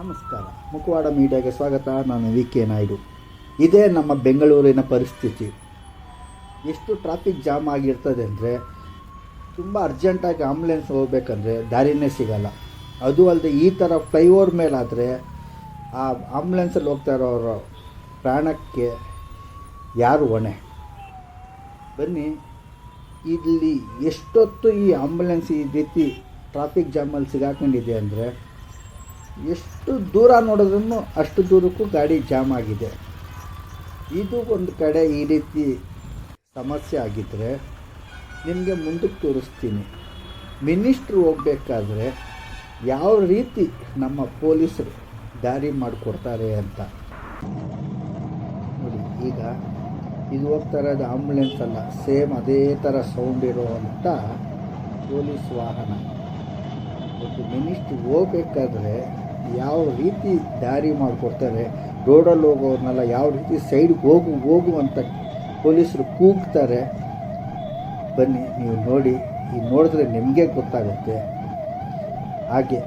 ನಮಸ್ಕಾರ, ಮುಖವಾಡ ಮೀಡಿಯಾಗೆ ಸ್ವಾಗತ. ನಾನು ವಿ.ಕೆ. ನಾಯ್ಡು. ಇದೇ ನಮ್ಮ ಬೆಂಗಳೂರಿನ ಪರಿಸ್ಥಿತಿ. ಎಷ್ಟು ಟ್ರಾಫಿಕ್ ಜಾಮ್ ಆಗಿರ್ತದೆ ಅಂದರೆ, ತುಂಬ ಅರ್ಜೆಂಟಾಗಿ ಆಂಬುಲೆನ್ಸ್ ಹೋಗ್ಬೇಕಂದ್ರೆ ದಾರಿನೇ ಸಿಗಲ್ಲ. ಅದು ಅಲ್ಲದೆ ಈ ಥರ ಫ್ಲೈಓವರ್ ಮೇಲಾದರೆ ಆ ಆಂಬುಲೆನ್ಸಲ್ಲಿ ಹೋಗ್ತಾ ಇರೋರ ಪ್ರಾಣಕ್ಕೆ ಯಾರು ಹೊಣೆ? ಬನ್ನಿ, ಇಲ್ಲಿ ಎಷ್ಟೊತ್ತು ಈ ಆಂಬುಲೆನ್ಸ್ ಈ ರೀತಿ ಟ್ರಾಫಿಕ್ ಜಾಮಲ್ಲಿ ಸಿಗಾಕೊಂಡಿದೆ ಅಂದರೆ, ಎಷ್ಟು ದೂರ ನೋಡಿದ್ರೂ ಅಷ್ಟು ದೂರಕ್ಕೂ ಗಾಡಿ ಜಾಮ್ ಆಗಿದೆ. ಇದು ಒಂದು ಕಡೆ ಈ ರೀತಿ ಸಮಸ್ಯೆ ಆಗಿದ್ದರೆ ನಿಮಗೆ ಮುಂದಕ್ಕೆ ತೋರಿಸ್ತೀನಿ. ಮಿನಿಸ್ಟ್ರು ಹೋಗಬೇಕಾದ್ರೆ ಯಾವ ರೀತಿ ನಮ್ಮ ಪೊಲೀಸರು ದಾರಿ ಮಾಡಿಕೊಡ್ತಾರೆ ಅಂತ ನೋಡಿ. ಈಗ ಇದು ಹೋಗ್ತಾ ಇರೋದು ಆಂಬುಲೆನ್ಸ್ ಅಲ್ಲ, ಸೇಮ್ ಅದೇ ಥರ ಸೌಂಡ್ ಇರೋವಂಥ ಪೊಲೀಸ್ ವಾಹನ. ಮತ್ತು ಮಿನಿಸ್ಟ್ರು ಹೋಗ್ಬೇಕಾದ್ರೆ ಯಾವ ರೀತಿ ದಾರಿ ಮಾಡಿಕೊಡ್ತಾರೆ, ರೋಡಲ್ಲಿ ಹೋಗೋರ್ನೆಲ್ಲ ಯಾವ ರೀತಿ ಸೈಡ್ಗೆ ಹೋಗು ಅಂತ ಪೊಲೀಸರು ಕೂಗ್ತಾರೆ. ಬನ್ನಿ, ನೀವು ನೋಡಿ. ಈಗ ನೋಡಿದ್ರೆ ನಿಮಗೆ ಗೊತ್ತಾಗುತ್ತೆ. ಹಾಗೆ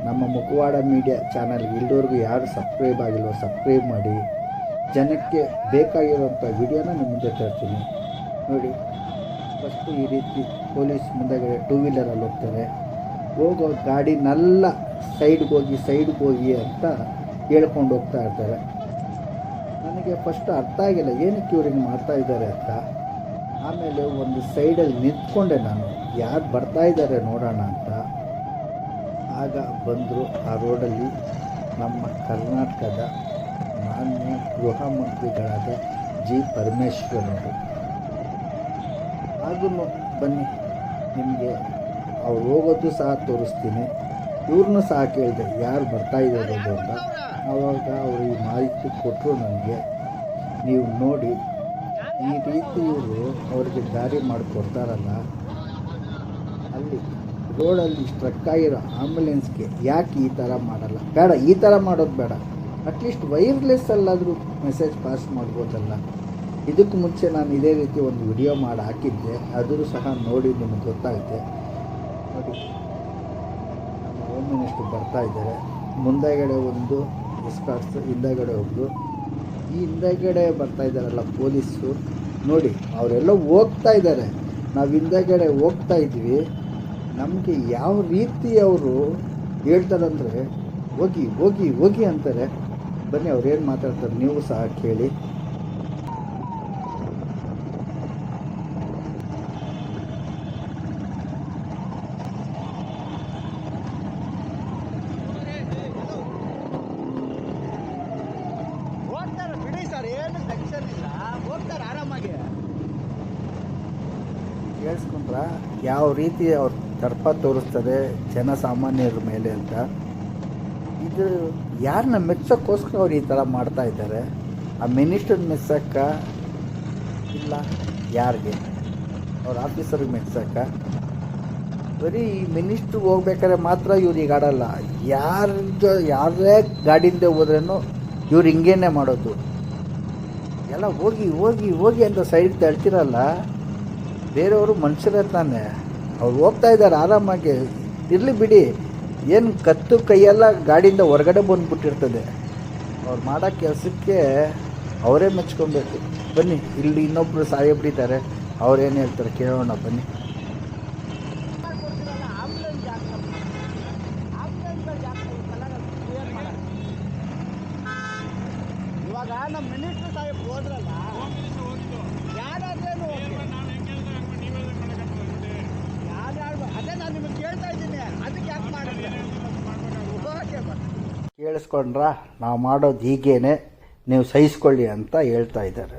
ನಮ್ಮ ಮುಖವಾಡ ಮೀಡಿಯಾ ಚಾನಲ್ಗೆ ಇಲ್ಲಿವರೆಗೂ ಯಾರು ಸಬ್ಸ್ಕ್ರೈಬ್ ಆಗಿಲ್ವೋ ಸಬ್ಸ್ಕ್ರೈಬ್ ಮಾಡಿ. ಜನಕ್ಕೆ ಬೇಕಾಗಿರುವಂಥ ವಿಡಿಯೋನ ನಿಮ್ಮ ಮುಂದೆ ತರ್ತೀನಿ ನೋಡಿ. ಫಸ್ಟು ಈ ರೀತಿ ಪೊಲೀಸ್ ಮುಂದೆಗಡೆ ಟೂ ವೀಲರಲ್ಲಿ ಹೋಗ್ತಾರೆ. ಹೋಗೋ ಗಾಡಿನೆಲ್ಲ ಸೈಡ್ಗೆ ಹೋಗಿ ಅಂತ ಹೇಳ್ಕೊಂಡು ಹೋಗ್ತಾ ಇರ್ತಾರೆ. ನನಗೆ ಫಸ್ಟ್ ಅರ್ಥ ಆಗಿಲ್ಲ ಏನಕ್ಕೆ ಇವ್ರಿಗೆ ಮಾಡ್ತಾ ಇದ್ದಾರೆ ಅಂತ. ಆಮೇಲೆ ಒಂದು ಸೈಡಲ್ಲಿ ನಿಂತ್ಕೊಂಡೆ ನಾನು, ಯಾರು ಬರ್ತಾ ಇದ್ದಾರೆ ನೋಡೋಣ ಅಂತ. ಆಗ ಬಂದರು ಆ ರೋಡಲ್ಲಿ ನಮ್ಮ ಕರ್ನಾಟಕದ ಮಾನ್ಯ ಗೃಹ ಮಂತ್ರಿಗಳಾದ ಜಿ ಪರಮೇಶ್ವರ್ ಅವರು. ಹಾಗೂ ಬನ್ನಿ, ನಿಮಗೆ ಅವ್ರು ಹೋಗೋದು ಸಹ ತೋರಿಸ್ತೀನಿ. ಇವ್ರನ್ನೂ ಸಹ ಕೇಳಿದೆ ಯಾರು ಬರ್ತಾ ಇದ್ದಾರೆ ಅಂತ. ಆವಾಗ ಅವರು ಈ ಮಾಹಿತಿ ಕೊಟ್ಟರು ನನಗೆ. ನೀವು ನೋಡಿ, ಈ ರೀತಿ ಇವರು ಅವ್ರಿಗೆ ದಾರಿ ಮಾಡಿಕೊಡ್ತಾರಲ್ಲ, ಅಲ್ಲಿ ರೋಡಲ್ಲಿ ಸ್ಟ್ರಕ್ ಆಗಿರೋ ಆಂಬುಲೆನ್ಸ್ಗೆ ಯಾಕೆ ಈ ಥರ ಮಾಡಲ್ಲ? ಬೇಡ, ಈ ಥರ ಮಾಡೋದು ಬೇಡ. ಅಟ್ಲೀಸ್ಟ್ ವೈರ್ಲೆಸ್ಸಲ್ಲಾದರೂ ಮೆಸೇಜ್ ಪಾಸ್ ಮಾಡ್ಬೋದಲ್ಲ. ಇದಕ್ಕೆ ಮುಂಚೆ ನಾನು ಇದೇ ರೀತಿ ಒಂದು ವಿಡಿಯೋ ಮಾಡಿ ಹಾಕಿದ್ದೆ, ಅದೂ ಸಹ ನೋಡಿ ನಿಮಗೆ ಗೊತ್ತಾಗುತ್ತೆ. ನೋಡಿ, ನಮ್ಮ ಹೋಮ್ ಮಿನಿಸ್ಟರ್ ಬರ್ತಾ ಇದ್ದಾರೆ. ಮುಂದೆಗಡೆ ಒಂದು ಎಸ್ಕಾರ್ಟ್ಸ್, ಹಿಂದೆಗಡೆ ಒಬ್ಬರು. ಈ ಹಿಂದೆಗಡೆ ಬರ್ತಾ ಇದ್ದಾರಲ್ಲ ಪೊಲೀಸರು, ನೋಡಿ ಅವರೆಲ್ಲ ಹೋಗ್ತಾ ಇದ್ದಾರೆ. ನಾವು ಹಿಂದೆಗಡೆ ಹೋಗ್ತಾ ಇದ್ವಿ. ನಮಗೆ ಯಾವ ರೀತಿ ಅವರು ಹೇಳ್ತಾರಂದರೆ ಹೋಗಿ ಹೋಗಿ ಹೋಗಿ ಅಂತಾರೆ. ಬನ್ನಿ, ಅವ್ರೇನು ಮಾತಾಡ್ತಾರೆ ನೀವು ಸಹ ಕೇಳಿ. ಕೇಳಿಸ್ಕೊಂಡ್ರ ಯಾವ ರೀತಿ ಅವ್ರ ದರ್ಪ ತೋರಿಸ್ತದೆ ಜನಸಾಮಾನ್ಯರ ಮೇಲೆ ಅಂತ. ಇದು ಯಾರನ್ನ ಮೆಚ್ಚೋಕ್ಕೋಸ್ಕರ ಅವ್ರು ಈ ಥರ ಮಾಡ್ತಾ ಇದ್ದಾರೆ? ಆ ಮಿನಿಸ್ಟರ್ ಮೆಚ್ಚಕ್ಕ, ಇಲ್ಲ ಯಾರಿಗೆ? ಅವ್ರ ಆಫೀಸರ್ಗೆ ಮೆಚ್ಚಕ್ಕ? ಬರೀ ಈ ಮಿನಿಸ್ಟ್ರಿಗೆ ಹೋಗ್ಬೇಕಾದ್ರೆ ಮಾತ್ರ ಇವ್ರು ಈಗ ಆಡಲ್ಲ. ಯಾರೇ ಗಾಡಿಯಿಂದ ಹೋದ್ರೂ ಇವ್ರು ಹಿಂಗೇನೆ ಮಾಡೋದು. ಎಲ್ಲ ಹೋಗಿ ಹೋಗಿ ಹೋಗಿ ಅಂತ ಸೈಡ್ ತಳ್ತಿರಲ್ಲ. ಬೇರೆಯವರು ಮನುಷ್ಯರೇ ತಾನೆ, ಅವ್ರು ಹೋಗ್ತಾ ಇದ್ದಾರೆ ಆರಾಮಾಗಿ, ಇರಲಿ ಬಿಡಿ. ಏನು ಕತ್ತು ಕೈಯೆಲ್ಲ ಗಾಡಿಯಿಂದ ಹೊರಗಡೆ ಬಂದುಬಿಟ್ಟಿರ್ತದೆ. ಅವ್ರು ಮಾಡೋ ಕೆಲಸಕ್ಕೆ ಅವರೇ ಮೆಚ್ಕೊಬೇಕು. ಬನ್ನಿ, ಇಲ್ಲಿ ಇನ್ನೊಬ್ಬರು ಸಾಯಬಿಟ್ಟಿದ್ದಾರೆ, ಅವ್ರೇನು ಹೇಳ್ತಾರೆ ಕೇಳೋಣ ಬನ್ನಿ. ಇವಾಗ ನಮ್ಮ ಮಿನಿಸ್ಟರ್ ಸಾಹೇಬ್ ಹೋದ್ರಲ್ಲ, ಯಾರಾದ್ರೇನು ಅದೇ ನಾನು ನಿಮಗೆ ಕೇಳ್ತಾ ಇದ್ದೀನಿ, ಅದಕ್ಕೆ ಯಾಕೆ ಮಾಡಿದ್ರೆ ಕೇಳಿಸ್ಕೊಂಡ್ರಾ? ನಾವು ಮಾಡೋದು ಹೀಗೇನೆ, ನೀವು ಸಹಿಸ್ಕೊಳ್ಳಿ ಅಂತ ಹೇಳ್ತಾ ಇದ್ದಾರೆ.